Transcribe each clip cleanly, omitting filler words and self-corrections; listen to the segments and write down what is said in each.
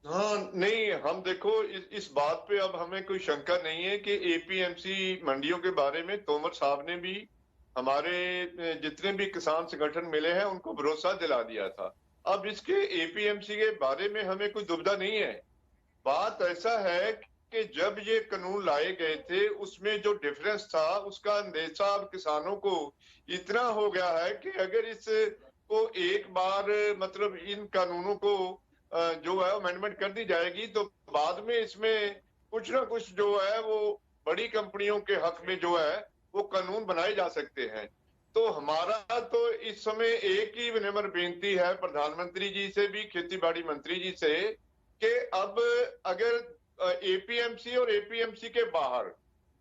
हाँ, नहीं, हम देखो इस बात पे अब हमें कोई शंका नहीं है कि एपीएमसी मंडियों के बारे में तोमर साहब ने भी हमारे जितने भी किसान संगठन मिले हैं उनको भरोसा दिला दिया था। अब इसके एपीएमसी के बारे में हमें कोई दुविधा नहीं है। बात ऐसा है कि जब ये कानून लाए गए थे उसमें जो डिफरेंस था उसका अंदेशा अब किसानों को इतना हो गया है कि अगर इसको एक बार मतलब इन कानूनों को जो है अमेंडमेंट कर दी जाएगी तो बाद में इसमें कुछ ना कुछ जो है वो बड़ी कंपनियों के हक में जो है वो कानून बनाए जा सकते हैं। तो हमारा तो इस समय एक ही विनम्र बेनती है प्रधानमंत्री जी से भी खेती बाड़ी मंत्री जी से कि अब अगर एपीएमसी और एपीएमसी के बाहर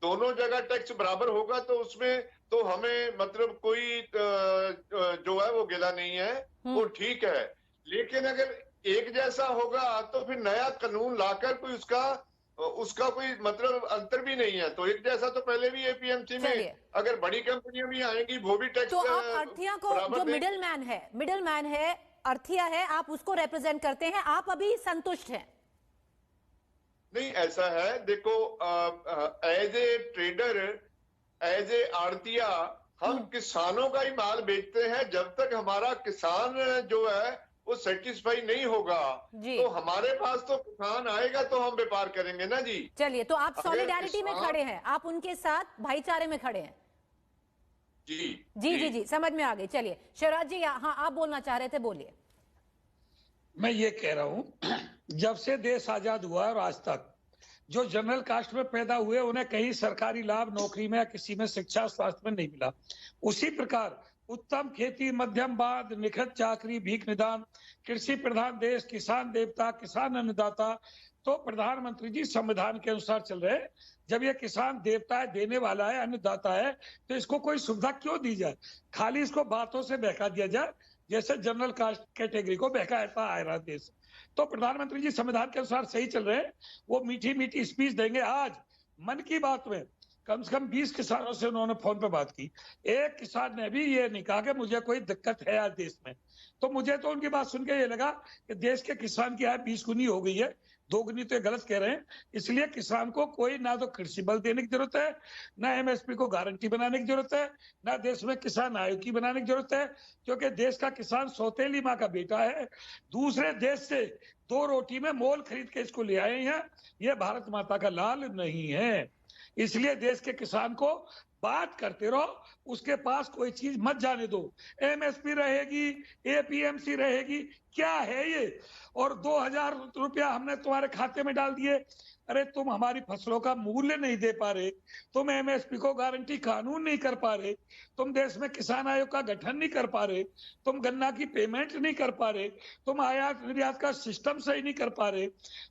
दोनों जगह टैक्स बराबर होगा तो उसमें तो हमें मतलब कोई जो है वो गिला नहीं है, वो ठीक है। लेकिन अगर एक जैसा होगा तो फिर नया कानून लाकर कोई उसका उसका कोई मतलब अंतर भी नहीं है। तो एक जैसा तो पहले भी एपीएमसी में अगर बड़ी कंपनियां भी आएंगी वो भी टैक्स तो आप अर्थिया को जो मिडिल मैन है अर्थिया है, आप उसको रिप्रेजेंट करते हैं, आप अभी संतुष्ट हैं? नहीं, ऐसा है, देखो as a trader, as a आड़तिया हम किसानों का ही माल बेचते हैं। जब तक हमारा किसान जो है वो सेटिस्फाई नहीं होगा तो हमारे पास तो किसान आएगा तो हम व्यापार करेंगे ना जी। चलिए, तो आप सॉलिडारिटी में खड़े हैं, आप उनके साथ भाईचारे में खड़े हैं। जी जी जी जी, समझ में आ गई। चलिए शिवराज जी, हाँ आप बोलना चाह रहे थे, बोलिए। मैं ये कह रहा हूं, जब से देश आजाद हुआ और आज तक जो जनरल कास्ट में पैदा हुए उन्हें कहीं सरकारी लाभ नौकरी में या किसी में शिक्षा स्वास्थ्य में नहीं मिला। उसी प्रकार उत्तम खेती, मध्यम बांध, निखत चाकरी, भीख निदान, कृषि प्रधान देश, किसान देवता, किसान अन्नदाता, तो प्रधानमंत्री जी संविधान के अनुसार चल रहे। जब ये किसान देवता है, देने वाला है, अन्नदाता है, तो इसको कोई सुविधा क्यों दी जाए? खाली इसको बातों से बहका दिया जाए जैसे जनरल कास्ट कैटेगरी को बहकाता आ रहा देश। तो प्रधानमंत्री जी संविधान के अनुसार सही चल रहे हैं। वो मीठी मीठी स्पीच देंगे। आज मन की बात में कम से कम 20 किसानों से उन्होंने फोन पे बात की। एक किसान ने भी ये नहीं कहा कि मुझे कोई दिक्कत है आज देश में। तो मुझे तो उनकी बात सुन के ये लगा कि देश के किसान की आय 20 गुनी हो गई है। 2 गुनी तो ये गलत कह रहे हैं। इसलिए किसान को कोई ना तो कृषि बल देने की जरूरत है, ना एमएसपी को गारंटी बनाने की जरूरत है, ना देश में किसान आयोग की बनाने की जरूरत है, क्योंकि देश का किसान सौतेली माँ का बेटा है। दूसरे देश से 2 रोटी में मोल खरीद के इसको ले आए हैं। ये भारत माता का लाल नहीं है। इसलिए देश के किसान को बात करते रहो, उसके पास कोई चीज मत जाने दो। एमएसपी रहेगी, एपीएमसी रहेगी, क्या है ये? और 2000 रुपया हमने तुम्हारे खाते में डाल दिए। अरे तुम हमारी फसलों का मूल्य नहीं दे पा रहे, तुम एमएसपी को गारंटी कानून नहीं कर पा रहे, तुम देश में किसान आयोग का गठन नहीं कर पा रहे, तुम गन्ना की पेमेंट नहीं कर पा रहे, तुम आयात निर्यात का सिस्टम सही नहीं कर पा रहे,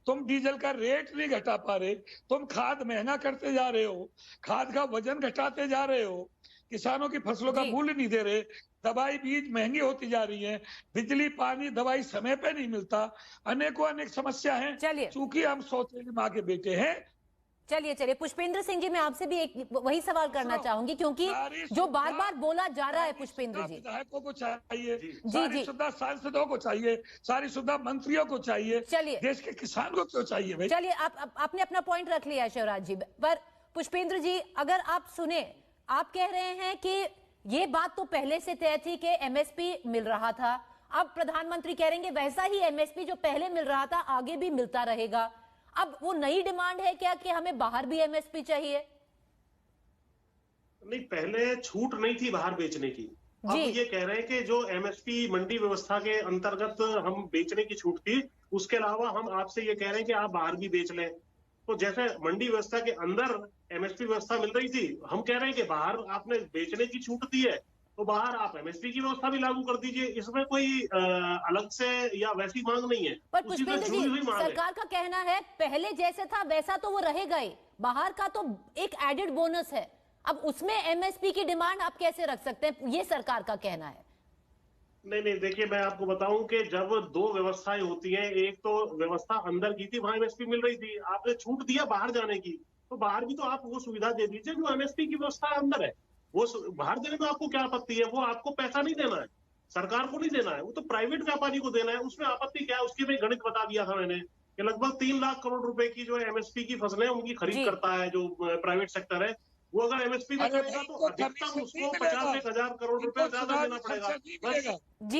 तुम डीजल का रेट नहीं घटा पा रहे, तुम खाद महंगा करते जा रहे हो, खाद का वजन घटाते जा रहे हो, किसानों की फसलों का मूल्य नहीं दे रहे, दवाई बीज महंगी होती जा रही है, बिजली पानी दवाई समय पे नहीं मिलता, अनेकों अनेक समस्या है। चूंकि हम सौतेली माँ के बेटे हैं। चलिए पुष्पेंद्र सिंह जी, मैं आपसे भी एक वही सवाल करना चाहूंगी, क्योंकि जो बार बार बोला जा रहा है पुष्पेंद्र जी, विधायकों को चाहिए, जी सुविधा सांसदों को चाहिए, सारी सुविधा मंत्रियों को चाहिए, चलिए देश के किसान को क्यों चाहिए भाई? चलिए, आपने अपना पॉइंट रख लिया है शिवराज जी, पर पुष्पेंद्र जी अगर आप सुने, आप कह रहे हैं कि ये बात तो पहले से तय थी कि एमएसपी मिल रहा था, अब प्रधानमंत्री कह रहे हैं वैसा ही एमएसपी जो पहले मिल रहा था आगे भी मिलता रहेगा। अब वो नई डिमांड है क्या कि हमें बाहर भी एमएसपी चाहिए? नहीं, पहले छूट नहीं थी बाहर बेचने की। अब ये कह रहे हैं कि जो एमएसपी मंडी व्यवस्था के अंतर्गत हम बेचने की छूट थी, उसके अलावा हम आपसे ये कह रहे हैं कि आप बाहर भी बेच लें। तो जैसे मंडी व्यवस्था के अंदर एमएसपी व्यवस्था मिल रही थी, हम कह रहे हैं कि बाहर आपने बेचने की छूट दी है तो बाहर आप एमएसपी की व्यवस्था भी लागू कर दीजिए। इसमें कोई अलग से या वैसी मांग नहीं है। पर पुष्पेंद्र जी, सरकार का कहना है पहले जैसे था वैसा तो वो रहेगा ही, बाहर का तो एक एडेड बोनस है, अब उसमें एमएसपी की डिमांड आप कैसे रख सकते हैं? ये सरकार का कहना है। नहीं, देखिए मैं आपको बताऊं कि जब 2 व्यवस्थाएं होती हैं, एक तो व्यवस्था अंदर की थी, वहां एमएसपी मिल रही थी, आपने छूट दिया बाहर जाने की, तो बाहर भी तो आप वो सुविधा दे दीजिए जो एमएसपी की व्यवस्था अंदर है। वो बाहर देने में आपको क्या आपत्ति है? वो आपको पैसा नहीं देना है, सरकार को नहीं देना है, वो तो प्राइवेट व्यापारी को देना है। उसमें आपत्ति क्या है? उसकी मैं गणित बता दिया था मैंने कि कि लगभग 3 लाख करोड़ रुपए की जो है एमएसपी की फसलें उनकी खरीद करता है जो प्राइवेट सेक्टर है। वो अगर एमएसपी में करेगा तो अधिकतम उसको 50-1,000 करोड़ रुपए ज्यादा देना पड़ेगा। जी